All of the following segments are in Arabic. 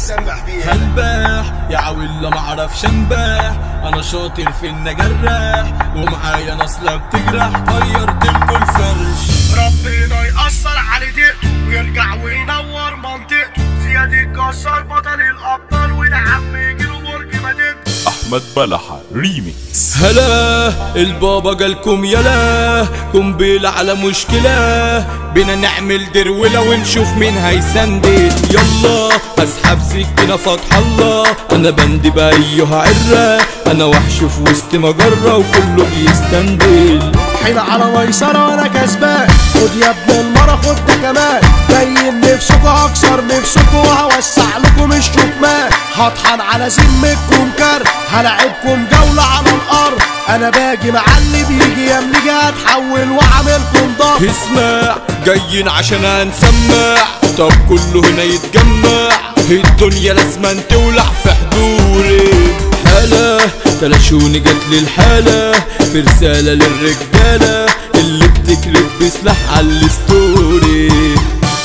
السمح فيها. هنباح يا عويلة معرفش انباح، انا شاطر في النجرح ومعايا نصلة بتجرح، طيرت الكل فرش. ربنا يأثر على دقته ويرجع وينور منطقته، زياد الجزار بطل الابطال والعم يجيله برج مدينته. احمد بلحة ريميكس. هلا البابا جالكم يلا قنبلة على مشكلة، بينا نعمل درولة ونشوف مين هيسندل. يلا اسحب سكينة فتح الله، انا بندب ايها عرة، انا وحش في وسط مجرة وكله بيستندل. حين على ميسرة وانا كسبان، خد يا ابن المرة خد ده كمان، باين نفسكوا هكسر نفسكوا وهوسع لكم الشكمان، هطحن على ذمتكم كر، هلعبكم جولة على الارض، انا باجي مع اللي بيجي يملي هتحول واعملكم ضغط. اسمع جايين عشان هنسمع، طب كله هنا يتجمع، الدنيا لازم تولع في حضوري. حالة تلاشوني جاتلي الحالة، في رسالة للرجالة اللي بتكرب بسلاح على الستوري.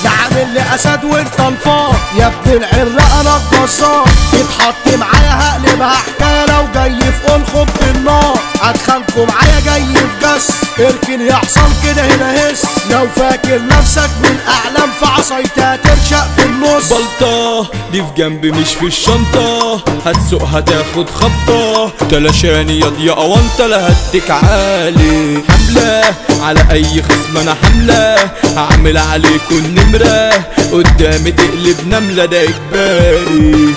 ده عامل لي اسد وانت الفار، يا ابن العراق انا الجزار، يتحط معايا هقلبها حكايه، لو جاي في قول خط النار، ادخلكوا معايا جاي في جس، اركن يحصل كده هنا هس، لو فاكر نفسك من اعلام فعصايتي هترشق في النص. بلطة دي في جنبي مش في الشنطة، هتسوقها تاخد خبطة، تلاشاني يا ضياء وانت لا هديك عالي. حملة على اي خصم انا حملة، هعمل عليكم نمرة، قدامي تقلب نملة ده اجباري.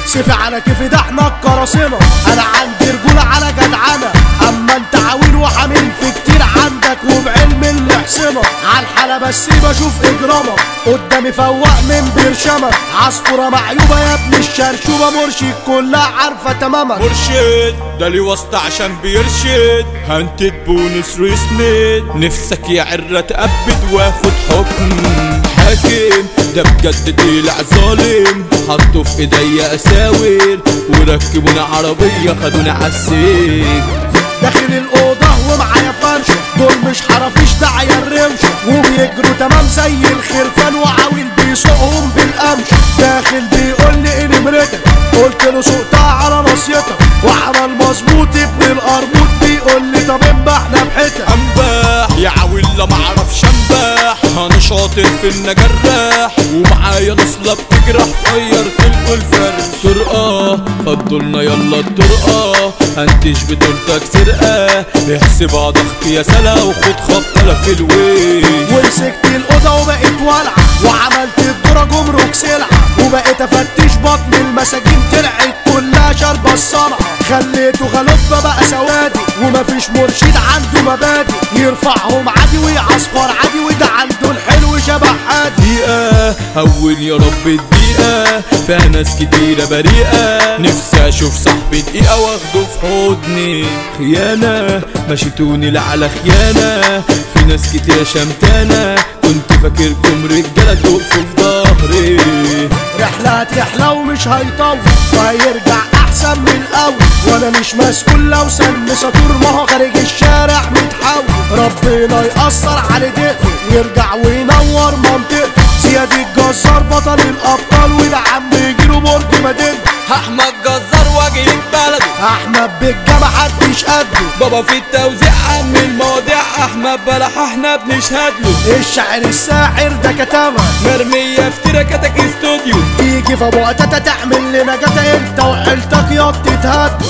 سيفي على كيفي ده احنا القراصنة، انا عندي رجولة على جدعنة، اما انت عويل وحامل في كتير عندك وبعلم الحصنة، عالحالة بس بشوف اجرامك، قدامي فواق من برشمة، عصفورة معيوبة يا ابن الشرشوبة، مرشد كلها عارفة تماما. مرشد ده لي واسطة عشان بيرشد، هنتد بونس ويسند، نفسك يا عرة تأبد واخد حكم حاكم، ده بجد طلع ظالم، حطوا في ايديا اساور وركبوني عربية خدوني عالسيك. داخل الأوضة ومعايا فرشة، دول مش حرافيش ده عيال رمشة، وبيجروا تمام زي الخرفان وعاويل بيسوقهم بالقمش، داخل بيقول لي ايه نمرتك، قلت له سوقتها على نصيتك، وعمل مظبوط ابن القرموط، بيقول لي طب اما احنا بحتك. انباح يا عويلة معرفش انباح، انا شاطر في النجرح ومعايا نصلة بتجرح، طيرت الكل فرش. طرقة فضلنا يلا الطرقة، هنتش بطولتك سرقة، احسبها ضغط يا سلا وخد خبطة في الويش. ومسكت الأوضة وبقيت ولعة، وعملت الدورة جمرك سلعة، وبقيت افتش بطن المساجين، طلعت كلها شاربة الصنعة، خليته غلبة بقى سوادي، ومفيش مرشد عنده مبادئ، يرفعهم عادي ويعصفر عادي، وده عنده الحلو شبه حادي. دقيقة هون يا رب الدقيقة، فيها ناس كتيرة بريئة، نفسي اشوف صاحبي دقيقة واخده في حضني. خيانة مشيتوني لعلى خيانة، في ناس كتيرة شمتانة، كنت فاكركم رجالة تقفوا في ظهري. رحلة رحلة ومش هيطول، وهيرجع احسن من الاول، وانا مش مسؤول لو سن سطور، ما هو خارج الشارع متحول، ربنا يأثر على دقته ويرجع وينور منطقته، زياد الجزار بطل الابطال، وده عم يجيله برج مدينته. احمد جزار واجهك بلده، احمد بالجا محدش قده، بابا في التوزيع عن المواضيع، احمد بلح احنا بنشهد له، الشاعر الساحر ده كتابة مرمية في تراكتك استوديو، تيجي في وقتها تعمل لنا جتا، انت وعيلتك يا بتتهد.